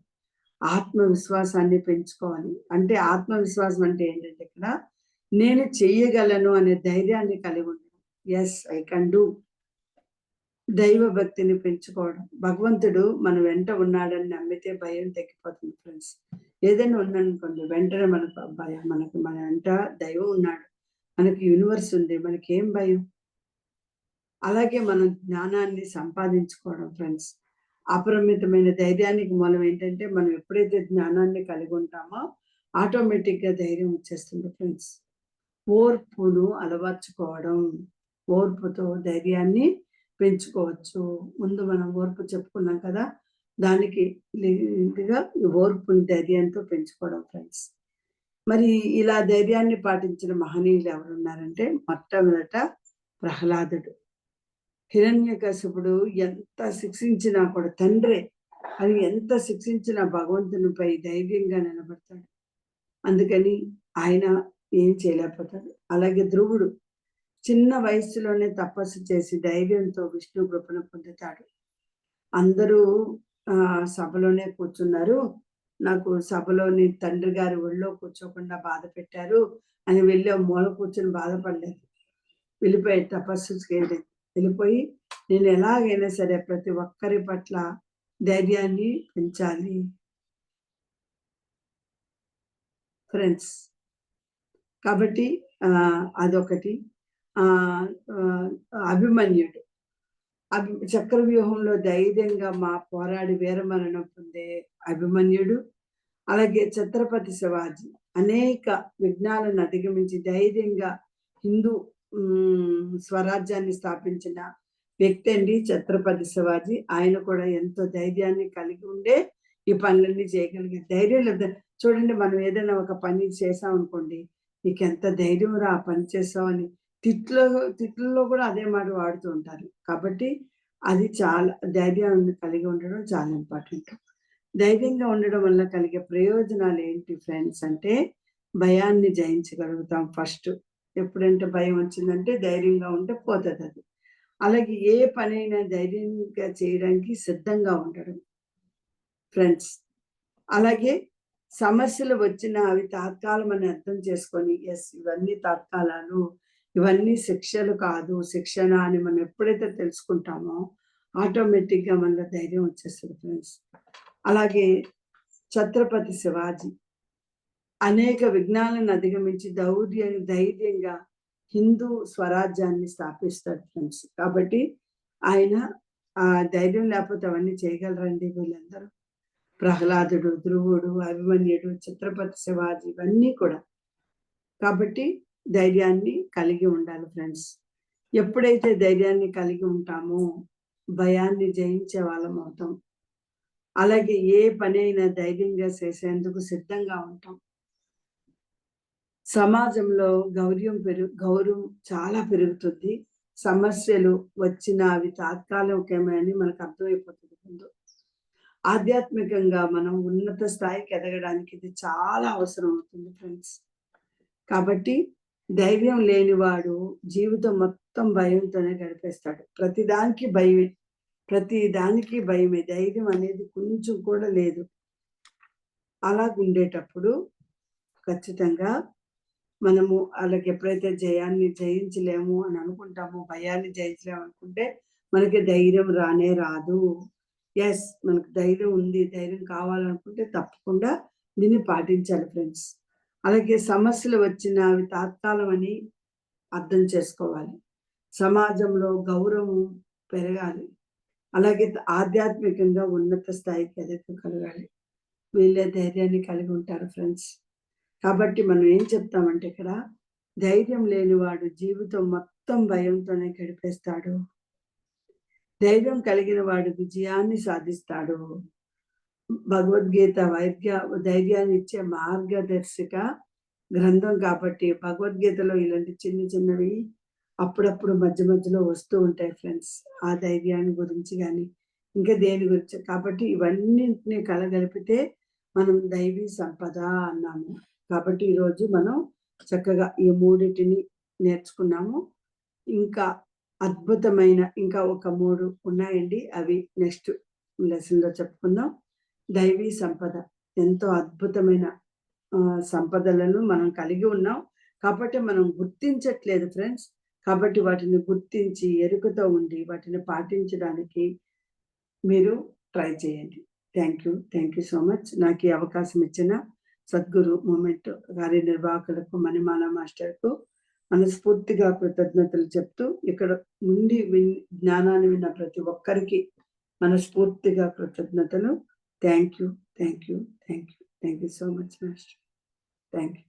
ఆత్మవిశ్వాసాన్ని పెంచుకోవాలి. అంటే ఆత్మవిశ్వాసం అంటే ఏంటంటే ఇక్కడ నేను చెయ్యగలను అనే ధైర్యాన్ని కలిగి ఉండడం. Yes, I can do. దైవ భక్తిని పెంచుకోవడం. భగవంతుడు మన వెంట ఉన్నాడని నమ్మితే భయం తగ్గిపోతుంది ఫ్రెండ్స్. ఏదైనా ఉందనుకోండి వెంటనే మనకు భయం, మన వెంట దైవం ఉన్నాడు, మనకి యూనివర్స్ ఉంది, మనకేం భయం? అలాగే మనం జ్ఞానాన్ని సంపాదించుకోవడం ఫ్రెండ్స్. అపరిమితమైన ధైర్యానికి మూలం ఏంటంటే మనం ఎప్పుడైతే జ్ఞానాన్ని కలిగి ఉంటామో ఆటోమేటిక్‌గా ధైర్యం వచ్చేస్తుంది ఫ్రెండ్స్. ఓర్పును అలవర్చుకోవడం. ఓర్పుతో ధైర్యాన్ని పెంచుకోవచ్చు. ముందు మనం ఓర్పు చెప్పుకున్నాం కదా! దానికి లింక్‌గా ఓర్పుని ధైర్యంతో పెంచుకోవడం ఫ్రెండ్స్. మరి ఇలా ధైర్యాన్ని పాటించిన మహనీయులు ఎవరున్నారంటే మొట్టమొదట ప్రహ్లాదుడు. హిరణ్యకశిపుడు ఎంత శిక్షించినా కూడా తండ్రే అని ఎంత శిక్షించినా భగవంతునిపై ధైర్యంగా నిలబడతాడు. అందుకని ఆయన ఏం చేయలేకపోతాడు. అలాగే ధ్రువుడు చిన్న వయస్సులోనే తపస్సు చేసి ధైర్యంతో విష్ణు కృపను పొందుతాడు. అందరూ సభలోనే కూర్చున్నారు, నాకు సభలోని తండ్రి గారి ఒళ్ళో కూర్చోకుండా బాధ పెట్టారు అని వెళ్ళి మూల కూర్చొని బాధపడలేదు. వెళ్ళిపోయి తపస్సు చేయలేదు. వెళ్ళిపోయి నేను ఎలాగైనా సరే ప్రతి ఒక్కరి పట్ల ధైర్యాన్ని పెంచాలి ఫ్రెండ్స్. కాబట్టి అదొకటి. అభిమన్యుడు చక్రవ్యూహంలో ధైర్యంగా పోరాడి వీరమరణం పొందే అభిమన్యుడు. అలాగే ఛత్రపతి శివాజీ అనేక విఘ్నాలను అధిగమించి ధైర్యంగా హిందూ స్వరాజ్యాన్ని స్థాపించిన వ్యక్తి అండి ఛత్రపతి శివాజీ. ఆయన కూడా ఎంతో ధైర్యాన్ని కలిగి ఉండే ఈ పనులన్నీ చేయగలిగే ధైర్యం లేదు. చూడండి, మనం ఏదైనా ఒక పని చేసాం అనుకోండి, నీకు ఎంత ధైర్యం రా ఆ పని చేసావని తిట్లలో కూడా అదే మాట వాడుతూ ఉంటారు. కాబట్టి అది చాలా ధైర్యాన్ని కలిగి ఉండడం చాలా ఇంపార్టెంట్. ధైర్యంగా ఉండడం వల్ల కలిగే ప్రయోజనాలు ఏంటి ఫ్రెండ్స్ అంటే భయాన్ని జయించగలుగుతాం ఫస్ట్. ఎప్పుడంటే భయం వచ్చిందంటే ధైర్యంగా ఉంటే పోతుంది అది. అలాగే ఏ పనైనా ధైర్యంగా చేయడానికి సిద్ధంగా ఉండడం ఫ్రెండ్స్. అలాగే సమస్యలు వచ్చినా అవి తాత్కాలం అని అర్థం చేసుకొని ఎస్ ఇవన్నీ తాత్కాలాలు, ఇవన్నీ శిక్షలు కాదు శిక్షణ అని మనం ఎప్పుడైతే తెలుసుకుంటామో ఆటోమేటిక్గా మనలో ధైర్యం వచ్చేస్తుంది ఫ్రెండ్స్. అలాగే ఛత్రపతి శివాజీ అనేక విఘ్నాలను అధిగమించి ధైర్యంగా హిందూ స్వరాజ్యాన్ని స్థాపిస్తాడు ఫ్రెండ్స్. కాబట్టి ఆయన ధైర్యం లేకపోతే అవన్నీ చేయగలరండి వీళ్ళందరూ. ప్రహ్లాదుడు, ధ్రువుడు, అభిమన్యుడు, ఛత్రపతి శివాజీ ఇవన్నీ కూడా. కాబట్టి ధైర్యాన్ని కలిగి ఉండాలి ఫ్రెండ్స్. ఎప్పుడైతే ధైర్యాన్ని కలిగి ఉంటామో భయాన్ని జయించే వాళ్ళం అవుతాం. అలాగే ఏ పని అయినా ధైర్యంగా చేసేందుకు సిద్ధంగా ఉంటాం. సమాజంలో గౌరవం చాలా పెరుగుతుంది. సమస్యలు వచ్చినా అవి తాత్కాలికమే అని మనకు అర్థమైపోతుంది ముందు. ఆధ్యాత్మికంగా మనం ఉన్నత స్థాయికి ఎదగడానికి ఇది చాలా అవసరం అవుతుంది ఫ్రెండ్స్. కాబట్టి ధైర్యం లేనివాడు జీవితం మొత్తం భయంతోనే గడిపేస్తాడు. ప్రతిదానికి భయమే. ధైర్యం అనేది కొంచెం కూడా లేదు. అలాగుండేటప్పుడు ఖచ్చితంగా మనము వాళ్ళకి ఎప్పుడైతే జయాన్ని జయించలేము అని అనుకుంటామో, భయాన్ని జయించలేము అనుకుంటే మనకి ధైర్యం రానే రాదు. ఎస్, మనకు ధైర్యం ఉంది, ధైర్యం కావాలనుకుంటే తప్పకుండా దీన్ని పాటించాలి ఫ్రెండ్స్. అలాగే సమస్యలు వచ్చినా అవి తాత్కాలం అని అర్థం చేసుకోవాలి. సమాజంలో గౌరవం పెరగాలి. అలాగే ఆధ్యాత్మికంగా ఉన్నత స్థాయికి ఎదగగలగాలి. వీళ్ళే ధైర్యాన్ని కలిగి ఉంటారు ఫ్రెండ్స్. కాబట్టి మనం ఏం చెప్తామంటే ఇక్కడ, ధైర్యం లేనివాడు జీవితం మొత్తం భయంతోనే గడిపేస్తాడు. ధైర్యం కలిగిన వాడు విజయాన్ని సాధిస్తాడు. భగవద్గీత ధైర్యాన్ని ఇచ్చే మార్గదర్శక గ్రంథం కాబట్టి భగవద్గీతలో ఇలాంటి చిన్న చిన్నవి అప్పుడప్పుడు మధ్య మధ్యలో వస్తూ ఉంటాయి ఫ్రెండ్స్. ఆ ధైర్యాన్ని గురించి కానీ ఇంకా దేని గురించి కాబట్టి ఇవన్నింటినీ కలగలిపితే మనం దైవీ సంపద అన్నాము. కాబట్టి ఈరోజు మనం చక్కగా ఈ మూడిటిని నేర్చుకున్నాము. ఇంకా అద్భుతమైన ఇంకా ఒక 3 ఉన్నాయండి. అవి నెక్స్ట్ లెసన్‌లో చెప్పుకుందాం. దైవీ సంపద ఎంతో అద్భుతమైన సంపదలను మనం కలిగి ఉన్నాం. కాబట్టి మనం గుర్తించట్లేదు ఫ్రెండ్స్. కాబట్టి వాటిని గుర్తించి ఎరుకతో ఉండి వాటిని పాటించడానికి మీరు ట్రై చేయండి. Thank you so much. నాకు ఈ అవకాశం ఇచ్చిన సద్గురు మూమెంట్ కార్యనిర్వాహకులకు, మణిమాల మాస్టర్‌కు మనస్ఫూర్తిగా కృతజ్ఞతలు చెప్తూ, ఇక్కడ ఉండి జ్ఞానాన్ని విన్న ప్రతి ఒక్కరికి మనస్ఫూర్తిగా కృతజ్ఞతలు. Thank you so much master. Thank you.